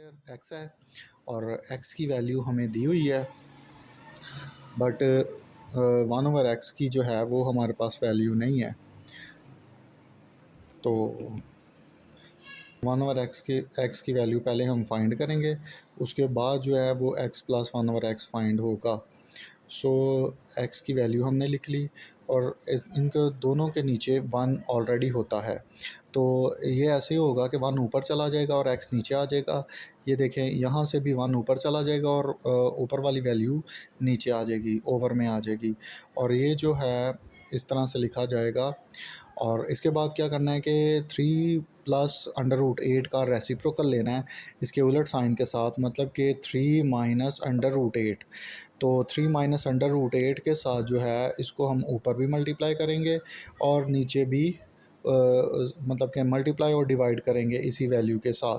Square x है और x की वैल्यू हमें दी हुई है, बट 1/x की जो है वो हमारे पास वैल्यू नहीं है। तो 1/x की वैल्यू पहले हम फाइंड करेंगे, उसके बाद जो है वो x प्लस 1/x फाइंड होगा। सो x की वैल्यू हमने लिख ली और इनके दोनों के नीचे 1 ऑलरेडी होता है, तो ये ऐसे ही होगा कि 1 ऊपर चला जाएगा और x नीचे आ जाएगा। ये देखें, यहाँ से भी 1 ऊपर चला जाएगा और ऊपर वाली वैल्यू नीचे आ जाएगी, ओवर में आ जाएगी, और ये जो है इस तरह से लिखा जाएगा। और इसके बाद क्या करना है कि 3 प्लस अंडर रूट 8 का रेसिप्रोकल लेना है इसके उलट साइन के साथ, मतलब कि 3 माइनस अंडर रूट 8। तो 3 माइनस अंडर रूट 8 के साथ जो है इसको हम ऊपर भी मल्टीप्लाई करेंगे और नीचे भी मतलब कि मल्टीप्लाई और डिवाइड करेंगे इसी वैल्यू के साथ।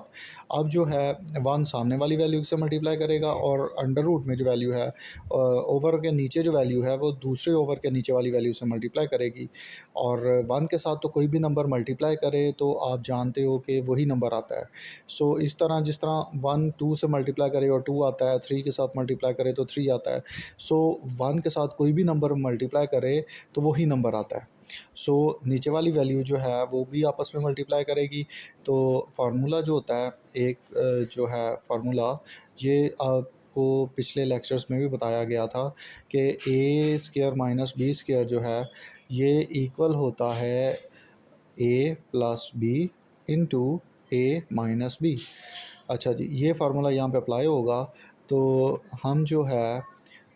अब जो है 1 सामने वाली वैल्यू से मल्टीप्लाई करेगा और अंडर रूट में जो वैल्यू है ओवर के नीचे जो वैल्यू है वो दूसरे ओवर के नीचे वाली वैल्यू से मल्टीप्लाई करेगी। और 1 के साथ तो कोई भी नंबर मल्टीप्लाई करे तो आप जानते हो कि वही नंबर आता है। सो इस तरह जिस तरह 1 2 से मल्टीप्लाई करे और 2 आता है, 3 के साथ मल्टीप्लाई करे तो 3 आता है। सो 1 के साथ कोई भी नंबर मल्टीप्लाई करे तो वही नंबर आता है। सो नीचे वाली वैल्यू जो है वो भी आपस में मल्टीप्लाई करेगी। तो फार्मूला जो होता है एक जो है फार्मूला, ये आपको पिछले लेक्चर्स में भी बताया गया था कि ए स्क्वायर माइनस बी स्क्वायर जो है ये इक्वल होता है ए प्लस बी इंटू ए माइनस बी। अच्छा जी, ये फार्मूला यहाँ पे अप्लाई होगा, तो हम जो है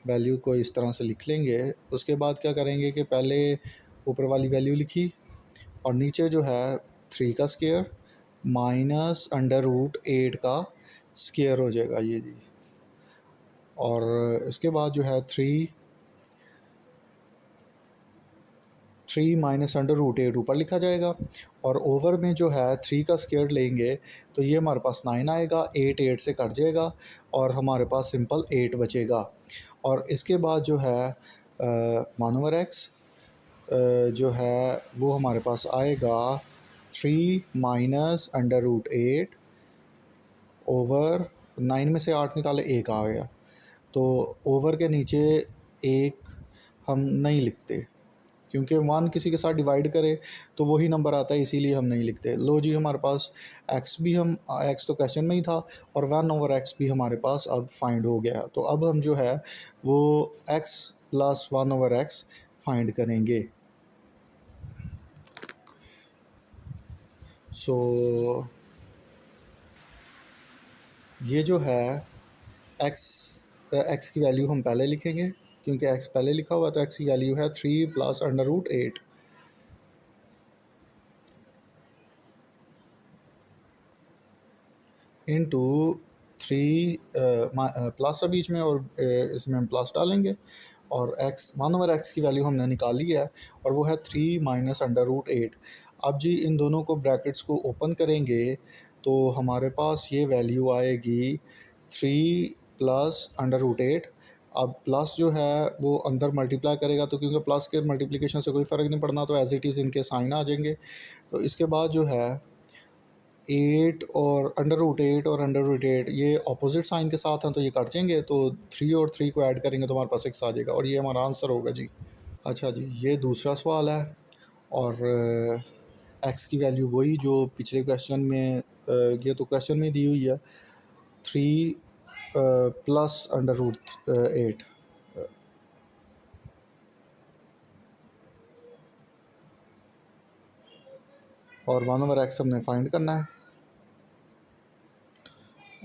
वैल्यू को इस तरह से लिख लेंगे। उसके बाद क्या करेंगे कि पहले ऊपर वाली वैल्यू लिखी और नीचे जो है 3 का स्क्वायर माइनस अंडर रूट 8 का स्क्वायर हो जाएगा ये जी। और इसके बाद जो है 3 माइनस अंडर रूट 8 ऊपर लिखा जाएगा और ओवर में जो है 3 का स्क्वायर लेंगे तो ये हमारे पास 9 आएगा, 8 8 से कट जाएगा और हमारे पास सिंपल 8 बचेगा। और इसके बाद जो है 1/x जो है वो हमारे पास आएगा 3 माइनस अंडर रूट 8 ओवर 9 में से 8 निकाले 1 आ गया। तो ओवर के नीचे 1 हम नहीं लिखते क्योंकि 1 किसी के साथ डिवाइड करे तो वही नंबर आता है, इसीलिए हम नहीं लिखते। लो जी, हमारे पास x तो क्वेश्चन में ही था और 1/x भी हमारे पास अब फाइंड हो गया। तो अब हम जो है वो x प्लस 1/x फाइंड करेंगे। सो ये जो है x की वैल्यू हम पहले लिखेंगे क्योंकि x पहले लिखा हुआ, तो x की वैल्यू है 3 plus under root 8 into 3 plus है बीच में और इसमें हम प्लस डालेंगे और x 1/x की वैल्यू हमने निकाली है और वो है 3 माइनस अंडर रूट 8। अब जी इन दोनों को ब्रैकेट्स को ओपन करेंगे तो हमारे पास ये वैल्यू आएगी 3 प्लस अंडर रूट 8। अब प्लस जो है वो अंदर मल्टीप्लाई करेगा तो क्योंकि प्लस के मल्टीप्लिकेशन से कोई फ़र्क नहीं पड़ना, तो एज इट इज़ इनके साइन आ जाएंगे। तो इसके बाद जो है 8 और अंडर रूट 8 ये अपोजिट साइन के साथ हैं तो ये कट जाएंगे, तो 3 और 3 को ऐड करेंगे तो हमारे पास 6 आ जाएगा और ये हमारा आंसर होगा जी। अच्छा जी, ये दूसरा सवाल है और एक्स की वैल्यू वही जो पिछले क्वेश्चन में ये तो क्वेश्चन में दी हुई है 3 प्लस अंडर रूट 8। और 1/x हमने फाइंड करना है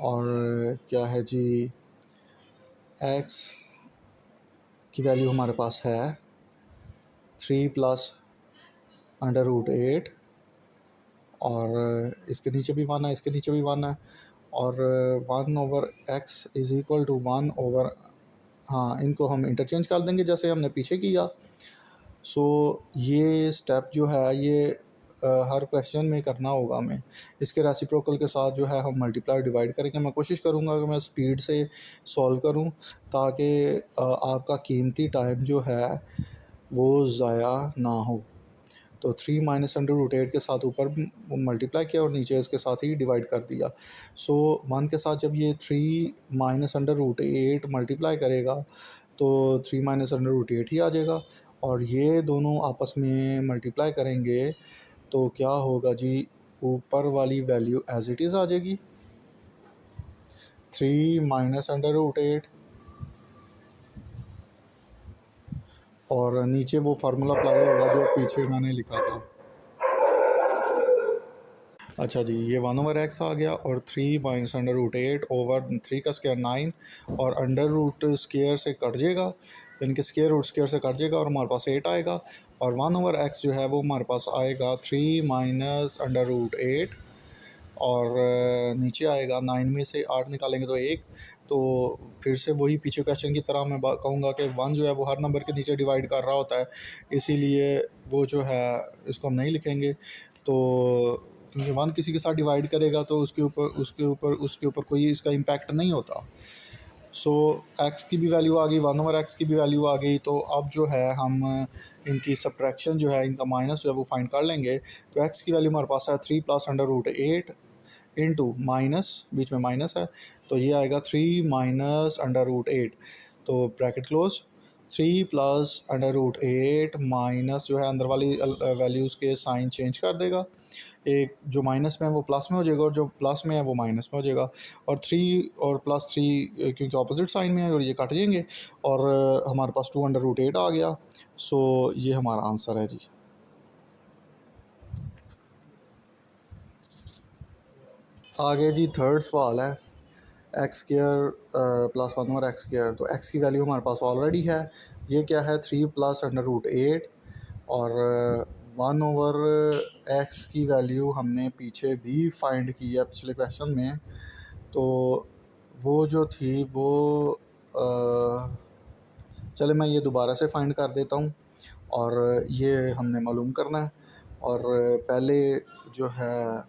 और क्या है जी, x की वैल्यू हमारे पास है 3 प्लस अंडर रूट 8 और इसके नीचे भी 1 है, इसके नीचे भी 1 है और 1/x इज़ इक्वल टू 1/, हाँ इनको हम इंटरचेंज कर देंगे जैसे हमने पीछे किया। सो ये स्टेप जो है ये हर क्वेश्चन में करना होगा हमें। इसके रेसिप्रोकल के साथ जो है हम मल्टीप्लाई डिवाइड करेंगे। मैं कोशिश करूँगा कि मैं स्पीड से सॉल्व करूँ ताकि आपका कीमती टाइम जो है वो ज़ाया ना हो। तो 3 माइनस अंडर रूट 8 के साथ ऊपर मल्टीप्लाई किया और नीचे इसके साथ ही डिवाइड कर दिया। सो 1 के साथ जब ये 3 माइनस अंडर रूट 8 मल्टीप्लाई करेगा तो 3 माइनस अंडर रूट 8 ही आ जाएगा, और ये दोनों आपस में मल्टीप्लाई करेंगे तो क्या होगा जी, ऊपर वाली वैल्यू एज इट इज़ आ जाएगी 3 माइनस अंडर रूट 8, और नीचे वो फार्मूला अप्लाई होगा जो पीछे मैंने लिखा था। अच्छा जी, ये 1/x आ गया, और 3 माइनस अंडर रूट 8 ओवर 3 का स्क्वायर 9, और अंडर रूट स्क्वायर से कट जाएगा, यानी कि स्क्वायर रूट स्क्वायर से कट जाएगा और हमारे पास 8 आएगा, और 1/x जो है वो हमारे पास आएगा 3 माइनस अंडर रूट 8, और नीचे आएगा 9 में से 8 निकालेंगे तो 1। तो फिर से वही पीछे क्वेश्चन की तरह मैं कहूँगा कि 1 जो है वो हर नंबर के नीचे डिवाइड कर रहा होता है, इसीलिए वो जो है इसको हम नहीं लिखेंगे। तो क्योंकि 1 किसी के साथ डिवाइड करेगा तो उसके ऊपर कोई इसका इम्पैक्ट नहीं होता। सो एक्स की भी वैल्यू आ गई, 1/x की भी वैल्यू आ गई, तो अब जो है हम इनकी सब्ट्रैक्शन जो है, इनका माइनस जो है वो फाइंड कर लेंगे। तो एक्स की वैल्यू हमारे पास है 3 plus under root 8 into minus, बीच में माइनस है, तो ये आएगा 3 माइनस अंडर रूट 8, तो bracket close, 3 plus under root 8 minus जो है अंदर वाली वैल्यूज़ के साइन चेंज कर देगा, एक जो माइनस में है वो प्लस में हो जाएगा और जो प्लस में है वो माइनस में हो जाएगा, और 3 और प्लस 3 क्योंकि ऑपोजिट साइन में है और ये कट जाएंगे, और हमारे पास 2 अंडर रूट 8 आ गया। सो ये हमारा आंसर है जी। आगे जी थर्ड सवाल है, एक्स स्क्वायर प्लस 1/x², तो एक्स की वैल्यू हमारे पास ऑलरेडी है, ये क्या है 3 प्लस अंडर रूट 8, और 1/x की वैल्यू हमने पीछे भी फाइंड की है पिछले क्वेश्चन में, तो वो जो थी वो चले मैं ये दोबारा से फाइंड कर देता हूँ, और ये हमने मालूम करना है, और पहले जो है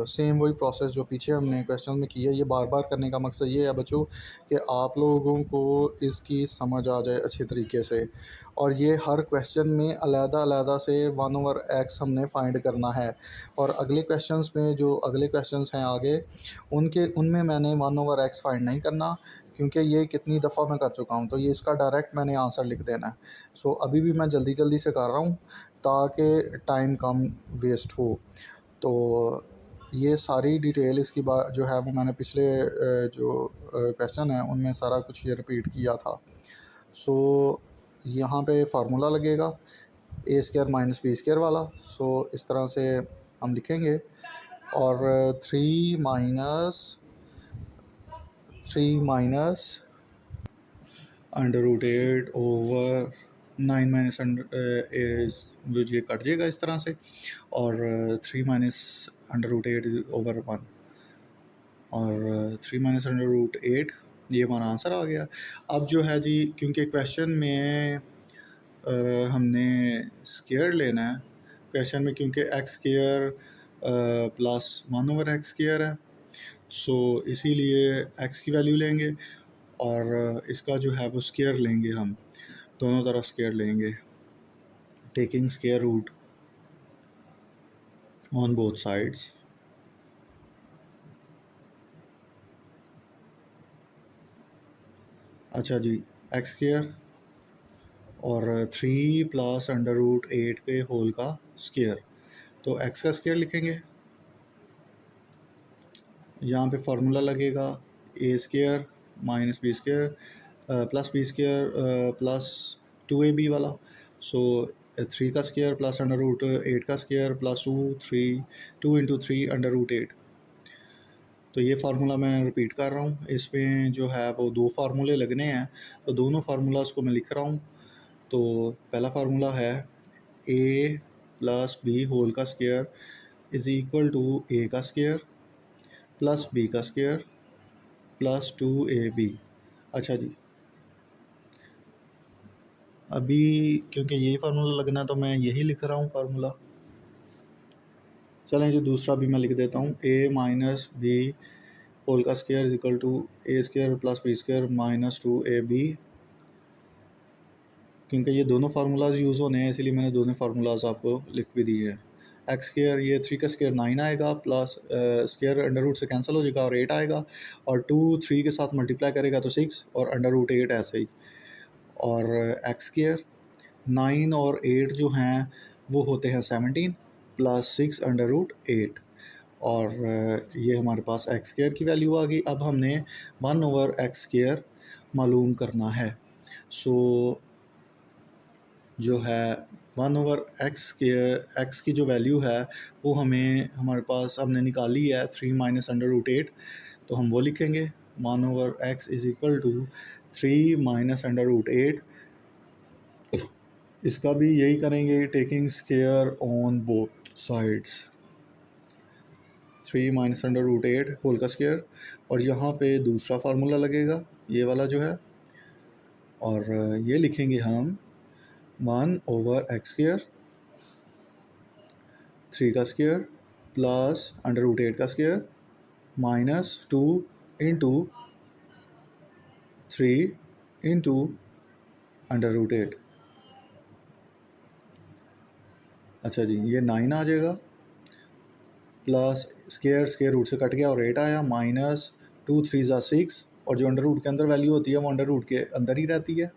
सेम वही प्रोसेस जो पीछे हमने क्वेश्चन में की है, ये बार बार करने का मकसद ये है बच्चों कि आप लोगों को इसकी समझ आ जाए अच्छे तरीके से, और ये हर क्वेश्चन में अलग-अलग से 1/x हमने फाइंड करना है, और अगले क्वेश्चंस में जो अगले क्वेश्चंस हैं आगे उनमें मैंने 1/x फाइंड नहीं करना, क्योंकि ये कितनी दफ़ा मैं कर चुका हूँ, तो ये इसका डायरेक्ट मैंने आंसर लिख देना है। सो अभी भी मैं जल्दी जल्दी से कर रहा हूँ ताकि टाइम कम वेस्ट हो। तो ये सारी डिटेल इसकी बात जो है वो मैंने पिछले जो क्वेश्चन है उनमें सारा कुछ ये रिपीट किया था। सो यहाँ पे फार्मूला लगेगा a² माइनस b² वाला, सो इस तरह से हम लिखेंगे, और 3 minus under root 8 over 9 minus under जो ये कट जाएगा इस तरह से, और 3 माइनस अंडर रूट 8 ओवर 1, और 3 माइनस अंडर रूट 8, ये हमारा आंसर आ गया। अब जो है जी, क्योंकि क्वेश्चन में हमने स्क्वायर लेना है क्वेश्चन में, क्योंकि एक्स स्क्वायर प्लस 1/x² है, सो इसीलिए एक्स की वैल्यू लेंगे, और इसका जो है वो स्क्वायर लेंगे, हम दोनों तरफ स्क्वायर लेंगे, taking square root on both sides. अच्छा जी, एक्स स्क्वायर और 3 प्लस अंडर रूट 8 के होल का स्क्वायर, तो एक्स का स्क्वायर लिखेंगे, यहाँ पे फार्मूला लगेगा a² minus b² plus b² plus 2ab वाला, सो 3 का स्क्वायर प्लस अंडर रूट 8 का square plus 2 into 3 under root 8। तो ये फार्मूला मैं रिपीट कर रहा हूँ, इसमें जो है वो दो फार्मूले लगने हैं, तो दोनों फार्मूलाज को मैं लिख रहा हूँ। तो पहला फार्मूला है a प्लस बी होल का square is equal to a का स्क्वायर प्लस b का स्क्वायर प्लस 2ab। अच्छा जी, अभी क्योंकि यही फार्मूला लगना है तो मैं यही लिख रहा हूँ फार्मूला। चलें जी, दूसरा भी मैं लिख देता हूँ, a माइनस बी होल का square is equal to a² plus b² minus 2ab, क्योंकि ये दोनों फार्मूलाज यूज़ होने हैं, इसलिए मैंने दोनों फार्मूलाज आपको लिख भी दिए हैं। एक्स स्केयर, ये 3 का स्केयर 9 आएगा, प्लस स्केयर अंडर रूट से कैंसिल हो जाएगा और 8 आएगा, और 2 3 के साथ मल्टीप्लाई करेगा तो 6, और अंडर रूट 8 ऐसे ही। और एक्स स्केयर 9 और 8 जो हैं वो होते हैं 17 प्लस 6 अंडर रूट 8, और ये हमारे पास एक्स स्केयर की वैल्यू आ गई। अब हमने 1/x स्केयर मालूम करना है। सो जो है 1/x स्केयर, एक्स की जो वैल्यू है वो हमारे पास हमने निकाली है 3 माइनस अंडर रूट 8, तो हम वो लिखेंगे 1/x is equal to 3 minus under root 8। इसका भी यही करेंगे, taking square on both sides, 3 minus under root 8 whole का स्केयर, और यहाँ पे दूसरा फार्मूला लगेगा ये वाला जो है, और ये लिखेंगे हम 1/x स्केयर 3 का स्केयर प्लस अंडर रूट 8 का square minus 2 into 3 into under root 8। अच्छा जी, ये 9 आ जाएगा, प्लस स्केयर स्केयर रूट से कट गया और 8 आया, माइनस 2 3 ज़ा 6, और जो अंडर रूट के अंदर वैल्यू होती है वो अंडर रूट के अंदर ही रहती है,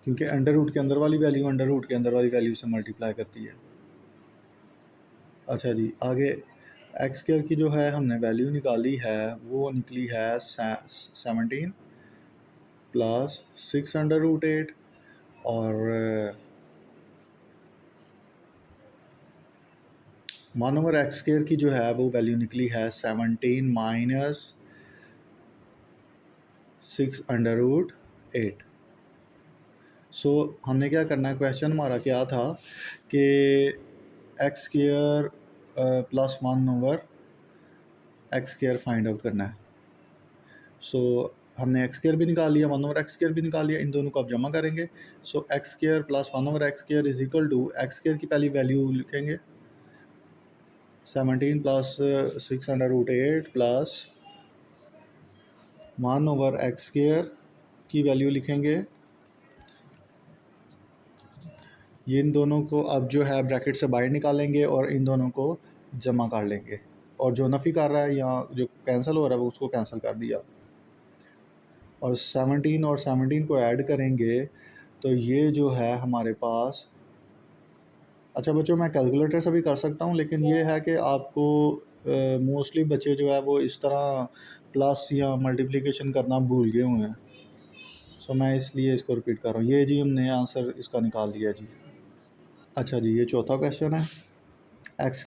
क्योंकि अंडर रूट के अंदर वाली वैल्यू अंडर रूट के अंदर वाली वैल्यू से मल्टीप्लाई करती है। अच्छा जी, आगे एक्स स्केयर की जो है हमने वैल्यू निकाली है वो निकली है 17 प्लस 6 अंडर रूट 8, और 1/x स्केयर की जो है वो वैल्यू निकली है 17 माइनस 6 अंडर रूट 8। सो हमने क्या करना है, क्वेश्चन हमारा क्या था कि x square plus 1/x square find out करना है। सो हमने एक्स स्केयर भी निकाल लिया, 1/x स्केयर भी निकाल लिया, इन दोनों को आप जमा करेंगे। So x square plus 1/x square is equal to, x square की पहली वैल्यू लिखेंगे 17 plus 6 under root 8 plus 1/x square की वैल्यू लिखेंगे, ये इन दोनों को अब जो है ब्रैकेट से बाहर निकालेंगे और इन दोनों को जमा कर लेंगे, और जो नफ़ी कर रहा है या जो कैंसिल हो रहा है वो उसको कैंसिल कर दिया, और 17 और 17 को ऐड करेंगे तो ये जो है हमारे पास। अच्छा बच्चों, मैं कैलकुलेटर से भी कर सकता हूँ, लेकिन ये है कि आपको मोस्टली बच्चे जो है वो इस तरह प्लस या मल्टीप्लिकेशन करना भूल गए हुए हैं, सो मैं इसलिए इसको रिपीट कर रहा हूँ। ये जी हमने आंसर इसका निकाल दिया जी। अच्छा जी, ये चौथा क्वेश्चन है, x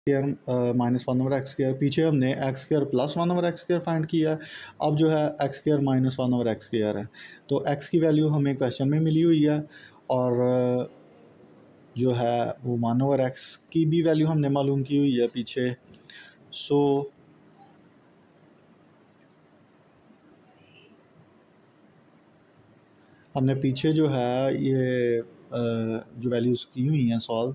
square minus 1/x square, पीछे हमने x square plus 1/x square find किया है, अब जो है x square minus 1/x square है, तो एक्स की वैल्यू हमें क्वेश्चन में मिली हुई है, और जो है वो 1/x की भी वैल्यू हमने मालूम की हुई है पीछे। सो हमने पीछे जो है ये जो वैल्यूज़ की हुई हैं सॉल्व,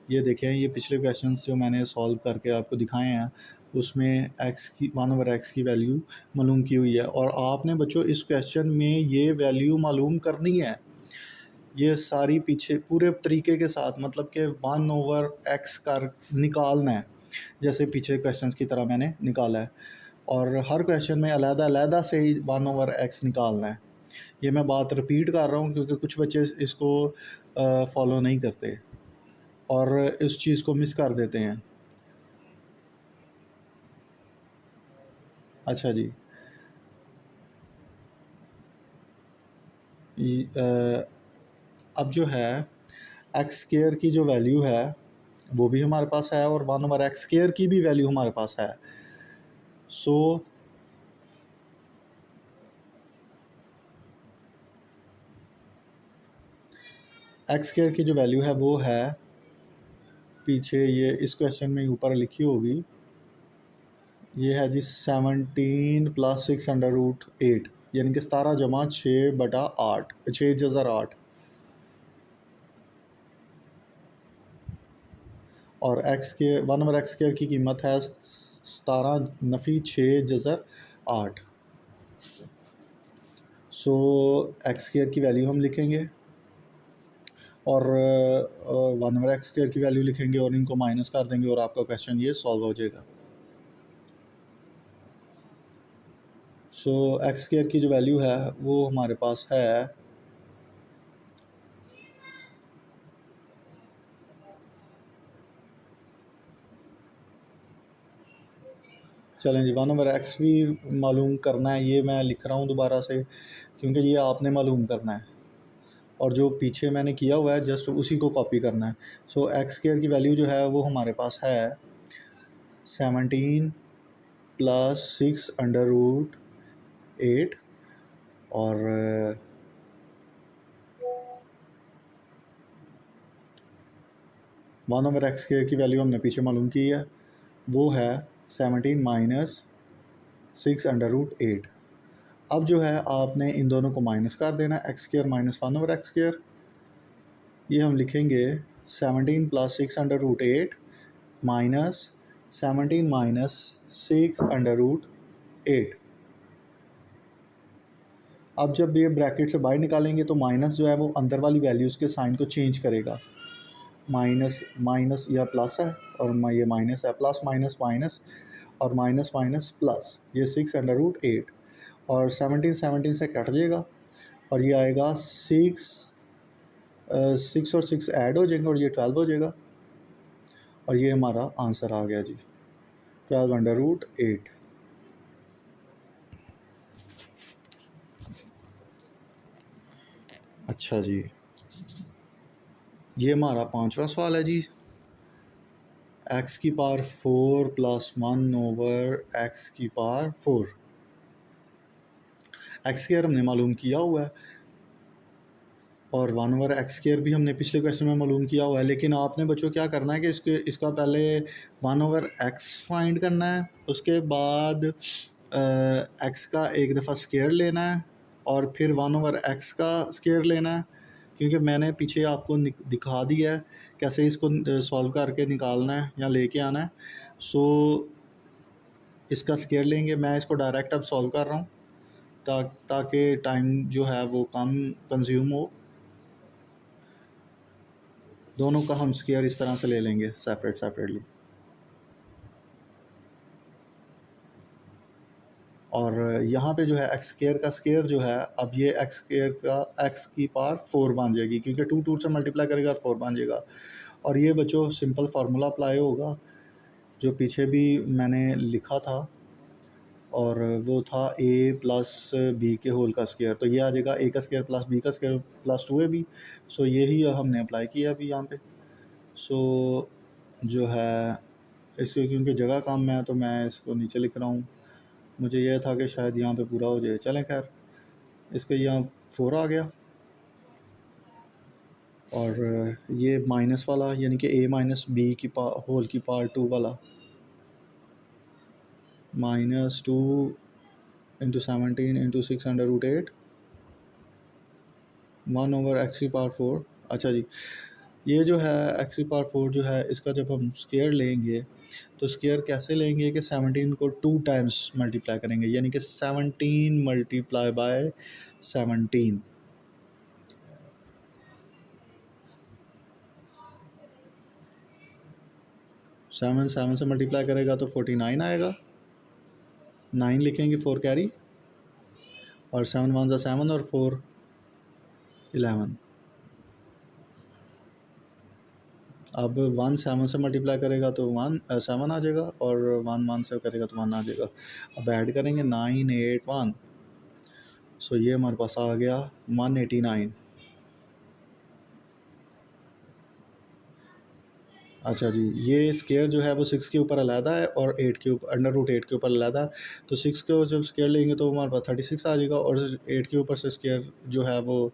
ये देखें, ये पिछले क्वेश्चंस जो मैंने सॉल्व करके आपको दिखाए हैं उसमें एक्स की 1/x की वैल्यू मालूम की हुई है, और आपने बच्चों इस क्वेश्चन में ये वैल्यू मालूम करनी है, ये सारी पीछे पूरे तरीके के साथ, मतलब कि 1/x कर निकालना है जैसे पीछे क्वेश्चंस की तरह मैंने निकाला है, और हर क्वेश्चन में अलग-अलग से ही 1/x निकालना है। ये मैं बात रिपीट कर रहा हूँ क्योंकि कुछ बच्चे इसको फॉलो नहीं करते और इस चीज़ को मिस कर देते हैं। अच्छा जी, अब जो है एक्स स्केयर की जो वैल्यू है वो भी हमारे पास है, और 1/x स्केयर की भी वैल्यू हमारे पास है। सो एक्स स्केयर की जो वैल्यू है वो है पीछे, ये इस क्वेश्चन में ऊपर लिखी होगी, ये है जी 17 प्लस 6 अंडर रूट 8, यानी कि 17 जमा 6/8, 6 × 8। और एक्स के 1/x² की कीमत है 17 - 6 × 8। सो x² की वैल्यू हम लिखेंगे और 1/x² की वैल्यू लिखेंगे और इनको माइनस कर देंगे और आपका क्वेश्चन ये सॉल्व हो जाएगा। सो x² की जो वैल्यू है वो हमारे पास है चलें जी 1/x भी मालूम करना है, ये मैं लिख रहा हूँ दोबारा से क्योंकि ये आपने मालूम करना है और जो पीछे मैंने किया हुआ है जस्ट उसी को कॉपी करना है। सो x² की वैल्यू जो है वो हमारे पास है 17 + 6√8 और 1/x² की वैल्यू हमने पीछे मालूम की है, वो है 17 - 6√8। अब जो है आपने इन दोनों को माइनस कर देना, x² - 1/x²। ये हम लिखेंगे 17 + 6√8 माइनस 17 - 6√8। अब जब ये ब्रैकेट से बाहर निकालेंगे तो माइनस जो है वो अंदर वाली वैल्यूज़ के साइन को चेंज करेगा। माइनस माइनस या प्लस है और ये माइनस है, प्लस माइनस माइनस और माइनस माइनस प्लस, ये 6√8 और 17 17 से कट जाएगा और ये आएगा 6 और 6 ऐड हो जाएंगे और ये 12 हो जाएगा और ये हमारा आंसर आ गया जी 12√8। अच्छा जी, ये हमारा 5वां सवाल है जी। x⁴ + 1/x⁴ x² हमने मालूम किया हुआ है और 1/x² भी हमने पिछले क्वेश्चन में मालूम किया हुआ है, लेकिन आपने बच्चों क्या करना है कि इसका पहले 1/x फाइंड करना है, उसके बाद x का एक दफ़ा स्क्वायर लेना है और फिर 1/x का स्क्वायर लेना है, क्योंकि मैंने पीछे आपको दिखा दिया है कैसे इसको सॉल्व करके निकालना है या लेके आना है। सो इसका स्क्वायर लेंगे, मैं इसको डायरेक्ट अब सॉल्व कर रहा हूँ ताकि टाइम जो है वो कम कंज्यूम हो। दोनों का हम स्क्वायर इस तरह से ले लेंगे सेपरेटली और यहाँ पे जो है x² का स्क्वायर जो है, अब ये x² का x⁴ बन जाएगी क्योंकि 2 2 से मल्टीप्लाई करेगा और 4 बन जाएगा। और ये बच्चों सिंपल फार्मूला अप्लाई होगा जो पीछे भी मैंने लिखा था और वो था a + b के होल का स्क्वायर, तो ये आ जाएगा a का स्क्वायर + b का स्क्वायर + 2ab। सो यही हमने अप्लाई किया अभी यहाँ पे। सो जो है इसको क्योंकि जगह कम है तो मैं इसको नीचे लिख रहा हूँ, मुझे यह था कि शायद यहाँ पे पूरा हो जाए। चलें खैर, इसका यहाँ 4 आ गया और ये माइनस वाला यानी कि a - b की होल की पावर 2 वाला -2 × 17 × 6√8 1/x⁴। अच्छा जी, ये जो है x⁴ जो है इसका जब हम स्क्वायर लेंगे तो स्क्वायर कैसे लेंगे कि 17 को 2 टाइम्स मल्टीप्लाई करेंगे, यानी कि 17 × 17। 7 7 से मल्टीप्लाई करेगा तो 49 आएगा, 9 लिखेंगे 4 कैरी और 7 1 ज़ा 7 और 4 11। अब 1 7 से मल्टीप्लाई करेगा तो 7 आ जाएगा और 1 1 से करेगा तो 1 आ जाएगा। अब ऐड करेंगे 9 8 1, सो ये हमारे पास आ गया 189। अच्छा जी, ये स्क्वायर जो है वो 6 के ऊपर अलहदा है और 8 के ऊपर √8 के ऊपर अलहदा है, तो 6 को जब स्क्वायर लेंगे तो हमारे पास 36 आ जाएगा और 8 के ऊपर से स्क्वायर जो है वो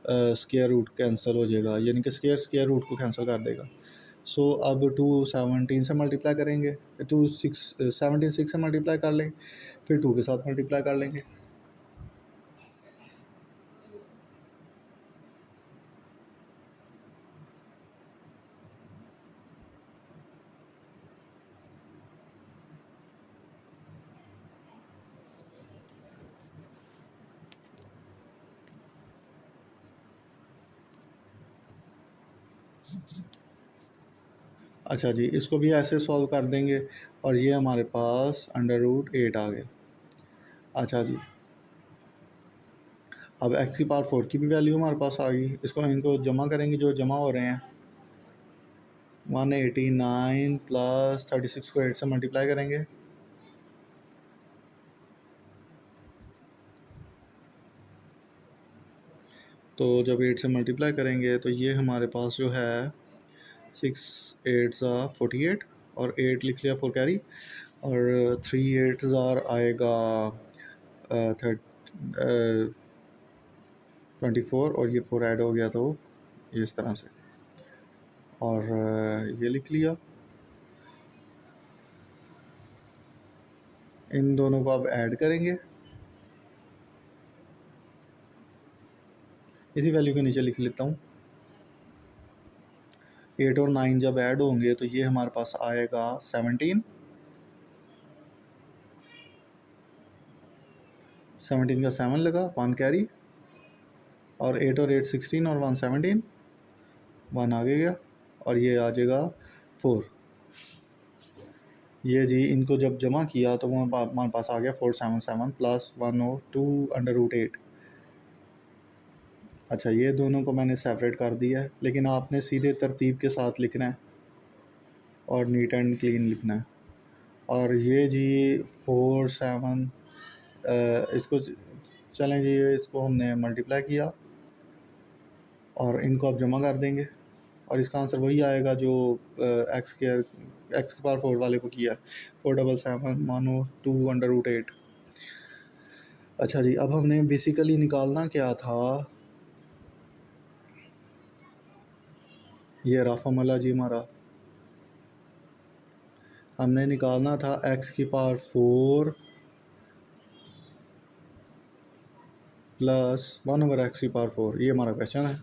स्क्वायर रूट कैंसिल हो जाएगा, यानी कि स्क्वायर रूट को कैंसिल कर देगा। सो अब 2 17 से मल्टीप्लाई करेंगे, 2 6 17 6 से मल्टीप्लाई कर लेंगे, फिर 2 के साथ मल्टीप्लाई कर लेंगे। अच्छा जी, इसको भी ऐसे सॉल्व कर देंगे और ये हमारे पास √8 आ गया। अच्छा जी, अब एक्स की पावर 4 की भी वैल्यू हमारे पास आ गई। इसको इनको जमा करेंगे, जो जमा हो रहे हैं 189 प्लस 36 को 8 से मल्टीप्लाई करेंगे। तो जब 8 से मल्टीप्लाई करेंगे तो ये हमारे पास जो है 6 8 ज़ा 48 और 8 लिख लिया 4 कैरी, और 3 8 ज़ार आएगा 24, और ये 4 ऐड हो गया तो ये इस तरह से, और ये लिख लिया। इन दोनों को अब ऐड करेंगे, इसी वैल्यू के नीचे लिख लेता हूँ। 8 और 9 जब ऐड होंगे तो ये हमारे पास आएगा 17। 17 का 7 लगा, 1 कैरी, और 8 और 8 16, और 1 17, 1 आगे गया, और ये आ जाएगा 4। ये जी इनको जब जमा किया तो वो हमारे पास आ गया 477 प्लस 102 √8। अच्छा, ये दोनों को मैंने सेपरेट कर दिया है, लेकिन आपने सीधे तरतीब के साथ लिखना है और नीट एंड क्लीन लिखना है। और ये जी 4 7, इसको चलें जी, इसको हमने मल्टीप्लाई किया और इनको अब जमा कर देंगे, और इसका आंसर वही आएगा जो एक्स की पावर 4 वाले को किया, 477 मानो 2 √8। अच्छा जी, अब हमने बेसिकली निकालना क्या था, ये रहा फॉर्मूला जी हमारा। हमने निकालना था एक्स की पावर 4 प्लस 1/x की पावर 4, ये हमारा क्वेश्चन है।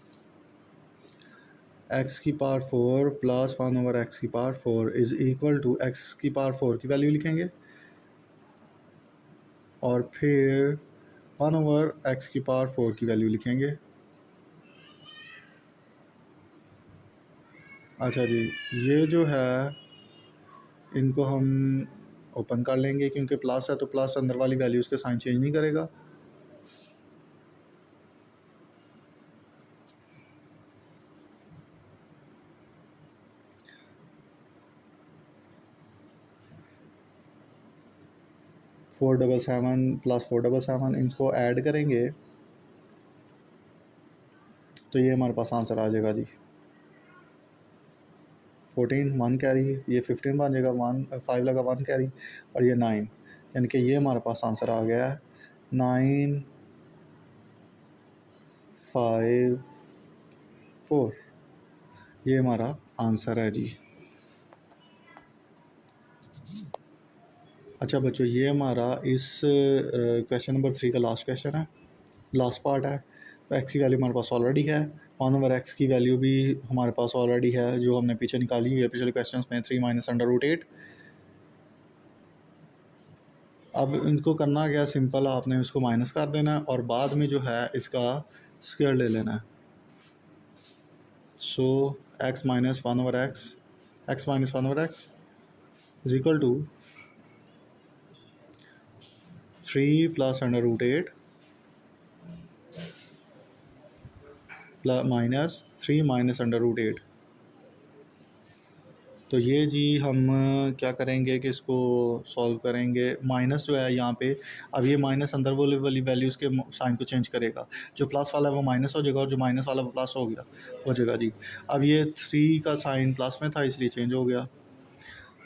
एक्स की पावर 4 प्लस 1/x की power 4 is equal to X की पावर 4 की वैल्यू लिखेंगे और फिर 1/x की पावर 4 की वैल्यू लिखेंगे। अच्छा जी, ये जो है इनको हम ओपन कर लेंगे, क्योंकि प्लस है तो प्लस अंदर वाली वैल्यूज़ के साइन चेंज नहीं करेगा। फोर डबल सेवन प्लस 477, इनको ऐड करेंगे तो ये हमारे पास आंसर आ जाएगा जी 14, 1 कैरी, ये 15 बन जाएगा, 5 लगा 1 कैरी, और ये 9, यानी कि ये हमारे पास आंसर आ गया है 9 5 4। ये हमारा आंसर है जी। अच्छा बच्चों, ये हमारा इस क्वेश्चन नंबर 3 का लास्ट क्वेश्चन है, लास्ट पार्ट है। तो एक्स की वैल्यू हमारे पास ऑलरेडी है, 1/x की वैल्यू भी हमारे पास ऑलरेडी है जो हमने पीछे निकाली हुई है पिछले क्वेश्चन में, 3 माइनस √8। अब इनको करना क्या, सिंपल, आपने उसको माइनस कर देना है और बाद में जो है इसका स्क्वायर ले लेना है। So x minus 1/x, x minus 1/x is equal to 3 plus √8 plus minus 3 minus √8। तो ये जी हम क्या करेंगे कि इसको सॉल्व करेंगे। माइनस जो है यहाँ पे, अब ये माइनस अंदर वाली वैल्यूज़ के साइन को चेंज करेगा, जो प्लस वाला है वो माइनस हो जाएगा और जो माइनस वाला वो प्लस हो जाएगा जी। अब ये 3 का साइन प्लस में था इसलिए चेंज हो गया,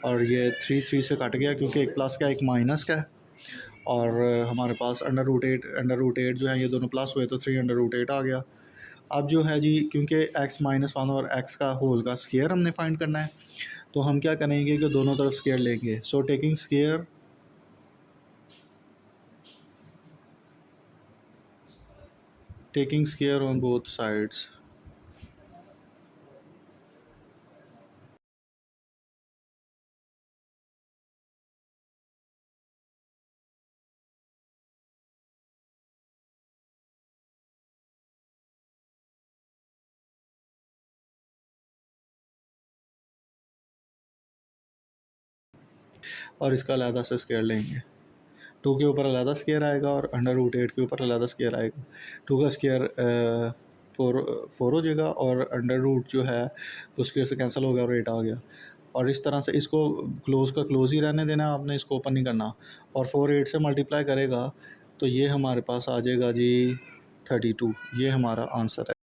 और ये 3 3 से कट गया क्योंकि एक प्लस का एक माइनस का है, और हमारे पास अंडर रूट एट जो है ये दोनों प्लस हुए तो 3 √8 आ गया। अब जो है जी, क्योंकि x-1 और x का होल का स्क्वायर हमने फाइंड करना है, तो हम क्या करेंगे कि दोनों तरफ स्क्वायर लेंगे। So taking square on both sides. और इसका अलहदा से स्क्वायर लेंगे। 2 के ऊपर अलहदा स्क्वायर आएगा और √8 के ऊपर अलहदा स्क्वायर आएगा। 2 का स्क्वायर 4 हो जाएगा और अंडर रूट जो है उसके से कैंसिल हो गया और 8 आ गया। और इस तरह से इसको क्लोज़ का क्लोज़ ही रहने देना, आपने इसको ओपन नहीं करना। और 4 8 से मल्टीप्लाई करेगा तो ये हमारे पास आ जाएगा जी 32। ये हमारा आंसर है।